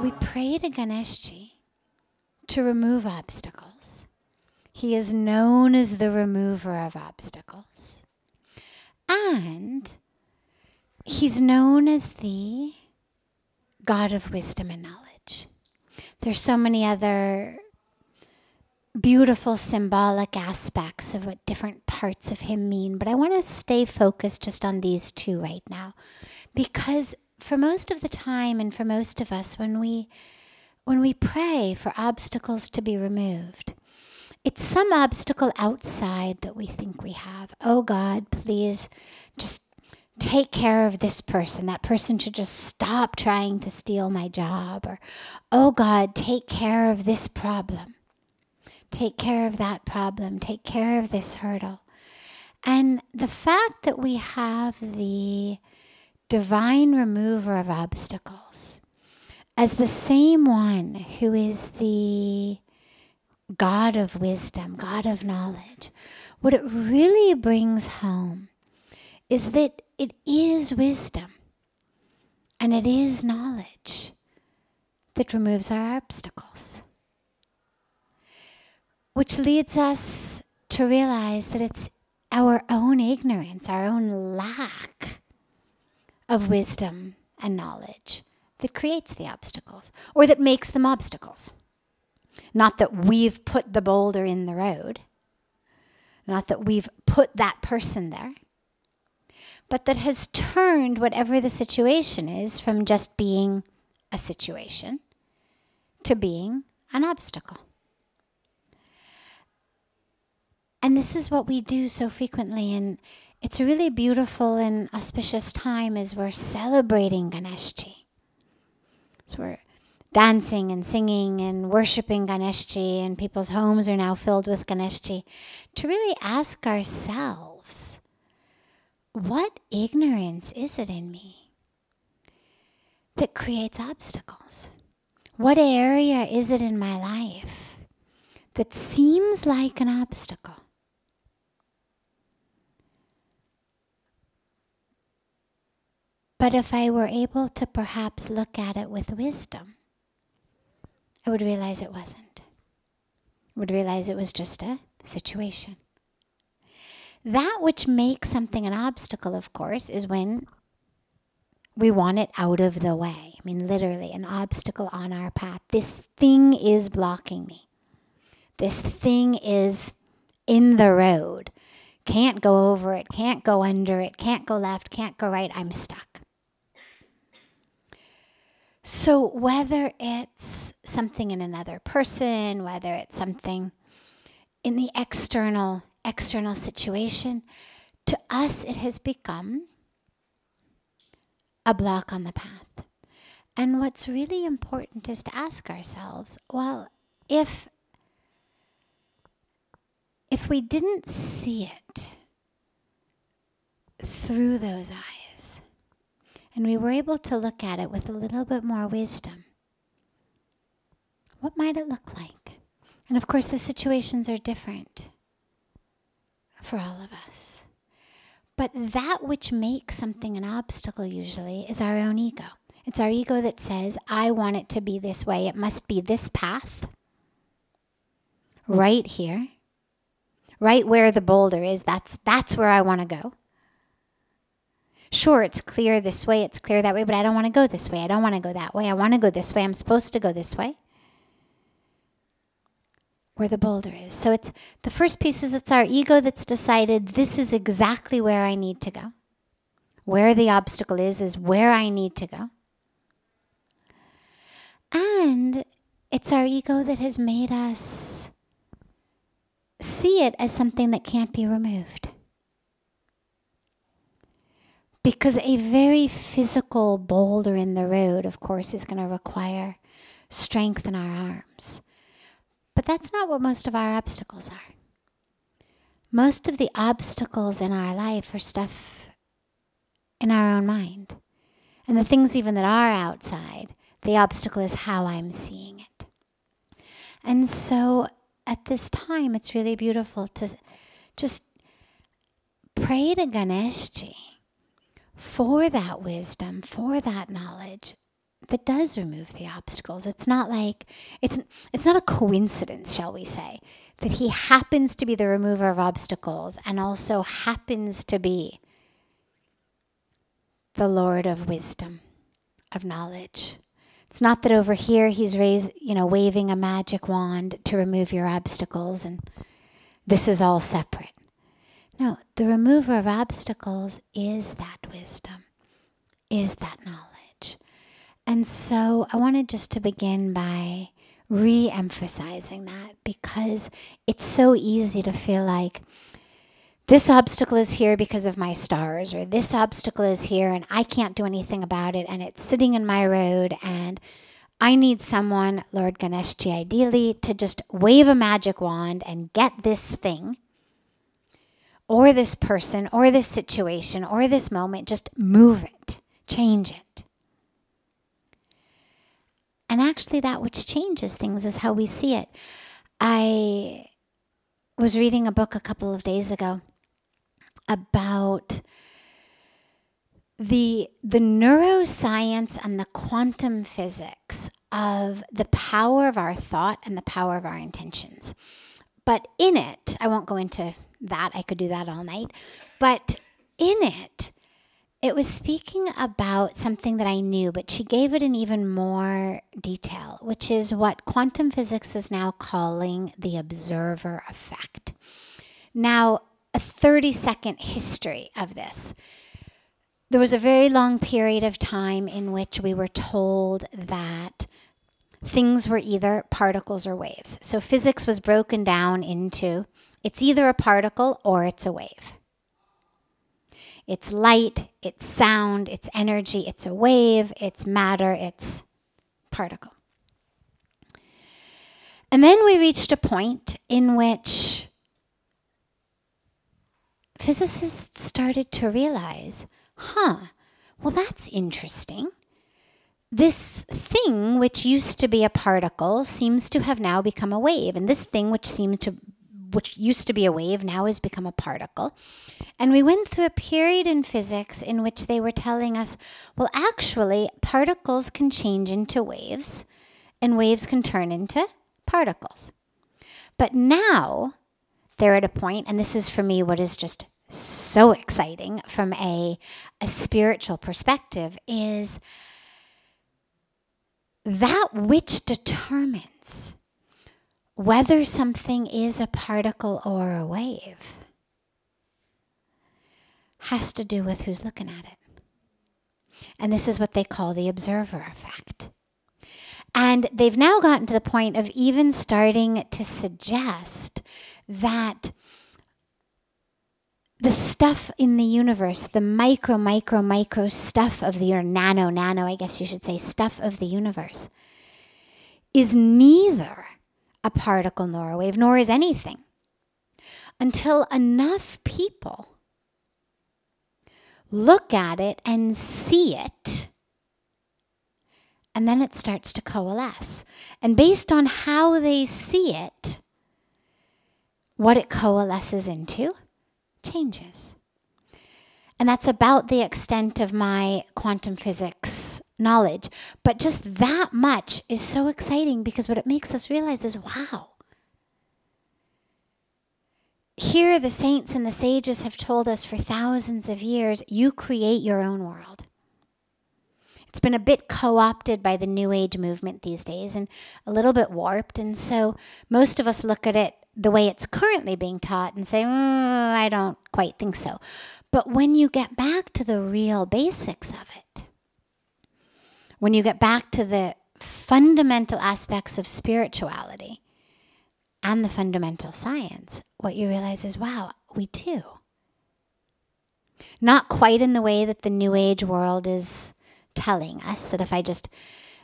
We pray to Ganeshji to remove obstacles. He is known as the remover of obstacles. And he's known as the God of wisdom and knowledge. There's so many other beautiful symbolic aspects of what different parts of him mean, but I want to stay focused just on these two right now, because for most of the time and for most of us, when we pray for obstacles to be removed, it's some obstacle outside that we think we have. Oh God, please just take care of this person. That person should just stop trying to steal my job. Or, oh God, take care of this problem. Take care of that problem. Take care of this hurdle. And the fact that we have the divine remover of obstacles as the same one who is the God of wisdom, God of knowledge, what it really brings home is that it is wisdom and it is knowledge that removes our obstacles, which leads us to realize that it's our own ignorance, our own lack of wisdom and knowledge that creates the obstacles, or that makes them obstacles. Not that we've put the boulder in the road, not that we've put that person there, but that has turned whatever the situation is from just being a situation to being an obstacle. And this is what we do so frequently, and it's a really beautiful and auspicious time as we're celebrating Ganeshji. So we're dancing and singing and worshiping Ganeshji, and people's homes are now filled with Ganeshji, to really ask ourselves, what ignorance is it in me that creates obstacles? What area is it in my life that seems like an obstacle? But if I were able to perhaps look at it with wisdom, I would realize it wasn't. I would realize it was just a situation. That which makes something an obstacle, of course, is when we want it out of the way. I mean, literally, an obstacle on our path. This thing is blocking me. This thing is in the road. Can't go over it, can't go under it, can't go left, can't go right, I'm stuck. So whether it's something in another person, whether it's something in the external situation, to us it has become a block on the path. And what's really important is to ask ourselves, well, if we didn't see it through those eyes, and we were able to look at it with a little bit more wisdom, what might it look like? And of course, the situations are different for all of us. But that which makes something an obstacle usually is our own ego. It's our ego that says, I want it to be this way. It must be this path, right here, right where the boulder is. That's where I want to go. Sure, it's clear this way, it's clear that way, but I don't want to go this way. I don't want to go that way. I want to go this way. I'm supposed to go this way. Where the boulder is. So it's the first piece is it's our ego that's decided this is exactly where I need to go. Where the obstacle is where I need to go. And it's our ego that has made us see it as something that can't be removed. Because a very physical boulder in the road, of course, is going to require strength in our arms. But that's not what most of our obstacles are. Most of the obstacles in our life are stuff in our own mind. And the things even that are outside, the obstacle is how I'm seeing it. And so at this time, it's really beautiful to just pray to Ganeshji for that wisdom, for that knowledge that does remove the obstacles. It's not like, it's not a coincidence, shall we say, that he happens to be the remover of obstacles and also happens to be the Lord of wisdom, of knowledge. It's not that over here he's waving a magic wand to remove your obstacles and this is all separate. No, the remover of obstacles is that wisdom, is that knowledge. And so I wanted just to begin by re-emphasizing that, because it's so easy to feel like this obstacle is here because of my stars, or this obstacle is here and I can't do anything about it and it's sitting in my road and I need someone, Lord Ganesh ideally, to just wave a magic wand and get this thing or this person or this situation or this moment, just move it, change it. And actually that which changes things is how we see it. I was reading a book a couple of days ago about the neuroscience and the quantum physics of the power of our thought and the power of our intentions. But in it, I won't go into that, I could do that all night, but in it, it was speaking about something that I knew, but she gave it an even more detail, which is what quantum physics is now calling the observer effect. Now, a 30-second history of this. There was a very long period of time in which we were told that things were either particles or waves. So physics was broken down into, it's either a particle or it's a wave. It's light, it's sound, it's energy, it's a wave, it's matter, it's particle. And then we reached a point in which physicists started to realize, well, that's interesting. This thing which used to be a particle seems to have now become a wave, and this thing which used to be a wave now has become a particle. And we went through a period in physics in which they were telling us, well, actually, particles can change into waves, and waves can turn into particles. But now they're at a point, and this is for me what is just so exciting from a spiritual perspective, is that which determines whether something is a particle or a wave has to do with who's looking at it. And this is what they call the observer effect. And they've now gotten to the point of even starting to suggest that the stuff in the universe, the micro stuff of the, or nano, I guess you should say, stuff of the universe, is neither a particle nor a wave, nor is anything, until enough people look at it and see it, and then it starts to coalesce. And based on how they see it, what it coalesces into changes. And that's about the extent of my quantum physics knowledge. But just that much is so exciting, because what it makes us realize is, wow, here the saints and the sages have told us for thousands of years, you create your own world. It's been a bit co-opted by the New Age movement these days and a little bit warped. And so most of us look at it the way it's currently being taught and say, I don't quite think so. But when you get back to the real basics of it, when you get back to the fundamental aspects of spirituality and the fundamental science, what you realize is, wow, we do. Not quite in the way that the New Age world is telling us, that if I just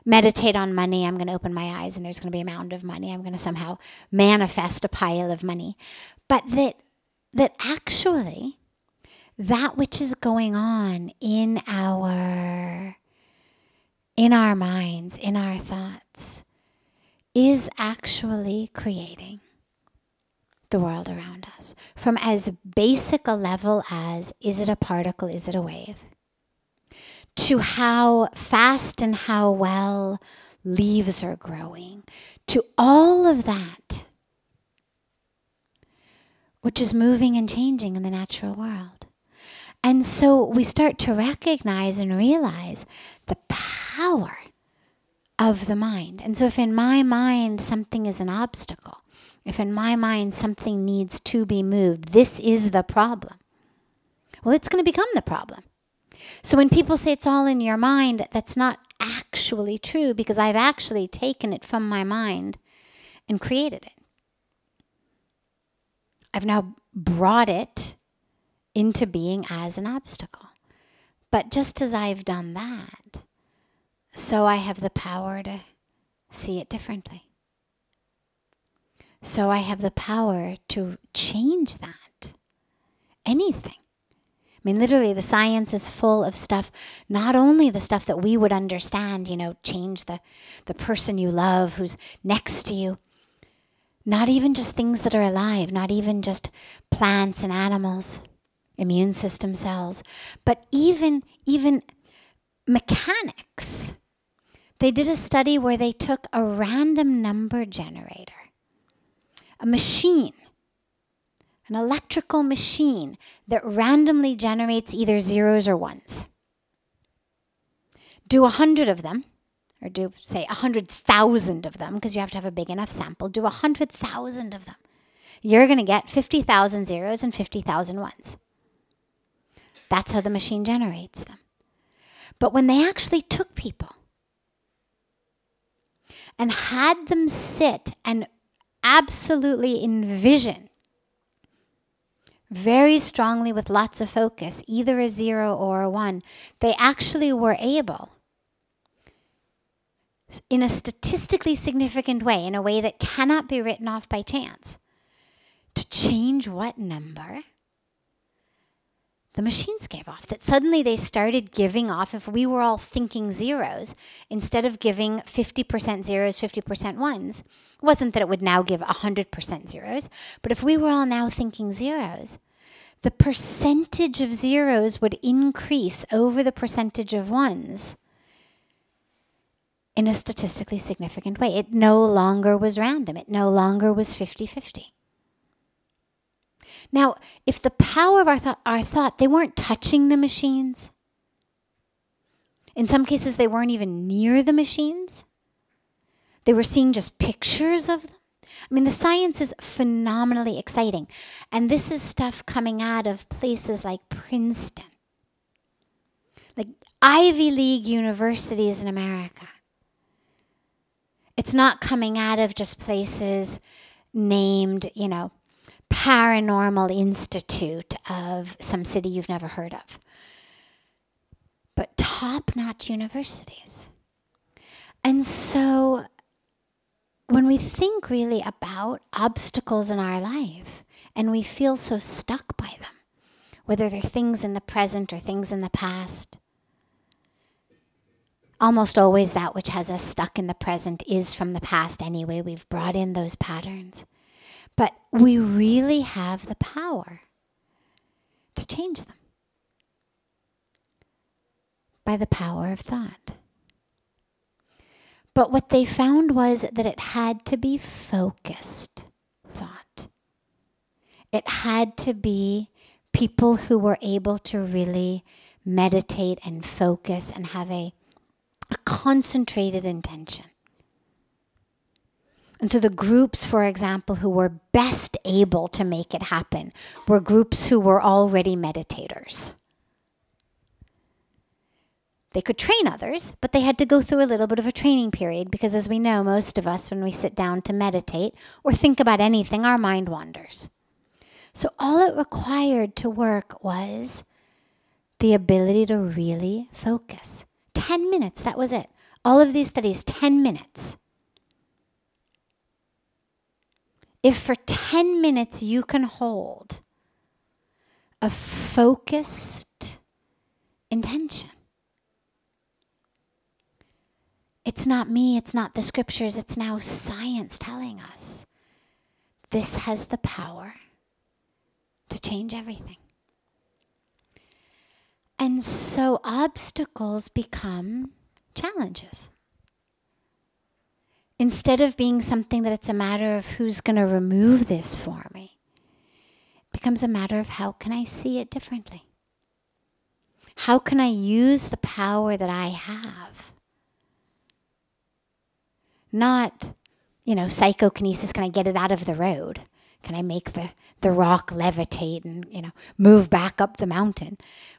meditate on money, I'm going to open my eyes and there's going to be a mountain of money. I'm going to somehow manifest a pile of money. But that actually, that which is going on in our minds, in our thoughts, is actually creating the world around us. From as basic a level as, is it a particle, is it a wave? to how fast and how well leaves are growing, to all of that, which is moving and changing in the natural world. And so we start to recognize and realize the power of the mind. And so if in my mind something is an obstacle, if in my mind something needs to be moved, this is the problem. Well, it's going to become the problem. So when people say it's all in your mind, that's not actually true, because I've actually taken it from my mind and created it. I've now brought it into being as an obstacle. But just as I've done that, so I have the power to see it differently. So I have the power to change that. Anything. I mean, literally, the science is full of stuff, not only the stuff that we would understand, change the person you love who's next to you. Not even just things that are alive, not even just plants and animals, immune system cells, but even mechanics. They did a study where they took a random number generator, a machine, an electrical machine that randomly generates either zeros or ones. Do 100 of them, or do, say, 100,000 of them, because you have to have a big enough sample. Do 100,000 of them. You're going to get 50,000 zeros and 50,000 ones. That's how the machine generates them. But when they actually took people and had them sit and absolutely envision very strongly with lots of focus, either a 0 or a 1, they actually were able, in a statistically significant way, in a way that cannot be written off by chance, to change what number the machines gave off. That suddenly they started giving off, if we were all thinking zeros, instead of giving 50% zeros, 50% ones, it wasn't that it would now give 100% zeros, but if we were all now thinking zeros, the percentage of zeros would increase over the percentage of ones in a statistically significant way. It no longer was random. It no longer was 50-50. Now, if the power of our thought, they weren't touching the machines. In some cases, they weren't even near the machines. They were seeing just pictures of them. I mean, the science is phenomenally exciting. And this is stuff coming out of places like Princeton, like Ivy League universities in America. It's not coming out of just places named, Paranormal Institute of some city you've never heard of, but top-notch universities. And so when we think really about obstacles in our life and we feel so stuck by them, whether they're things in the present or things in the past, almost always that which has us stuck in the present is from the past anyway. We've brought in those patterns. But we really have the power to change them by the power of thought. But what they found was that it had to be focused thought. It had to be people who were able to really meditate and focus and have a concentrated intention. And so the groups, for example, who were best able to make it happen were groups who were already meditators. They could train others, but they had to go through a little bit of a training period because, as we know, most of us, when we sit down to meditate or think about anything, our mind wanders. So all it required to work was the ability to really focus. 10 minutes, that was it. All of these studies, 10 minutes. If for 10 minutes you can hold a focused intention, it's not me, it's not the scriptures, it's now science telling us this has the power to change everything. And so obstacles become challenges. Instead of being something that it's a matter of who's going to remove this for me, it becomes a matter of how can I see it differently? How can I use the power that I have? Not, psychokinesis, can I get it out of the road? Can I make the rock levitate and, move back up the mountain?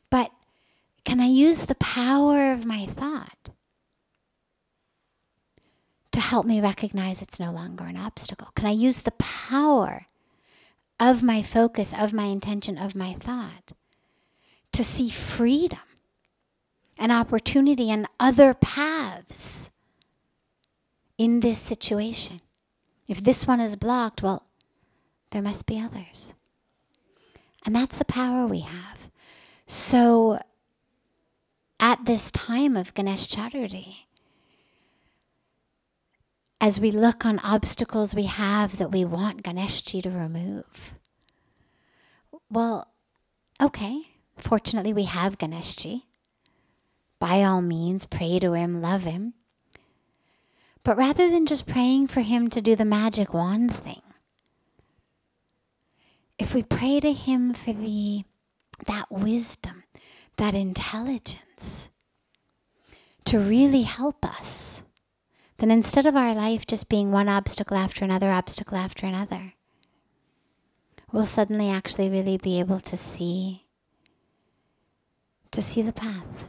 But can I use the power of my thought to help me recognize it's no longer an obstacle? Can I use the power of my focus, of my intention, of my thought to see freedom and opportunity and other paths in this situation? If this one is blocked, well, there must be others. And that's the power we have. So at this time of Ganesh Chaturthi, as we look on obstacles we have that we want Ganeshji to remove, well, okay, fortunately we have Ganeshji. By all means, pray to him, love him. But rather than just praying for him to do the magic wand thing, if we pray to him for that wisdom, that intelligence, to really help us, then instead of our life just being one obstacle after another, we'll suddenly actually really be able to see the path.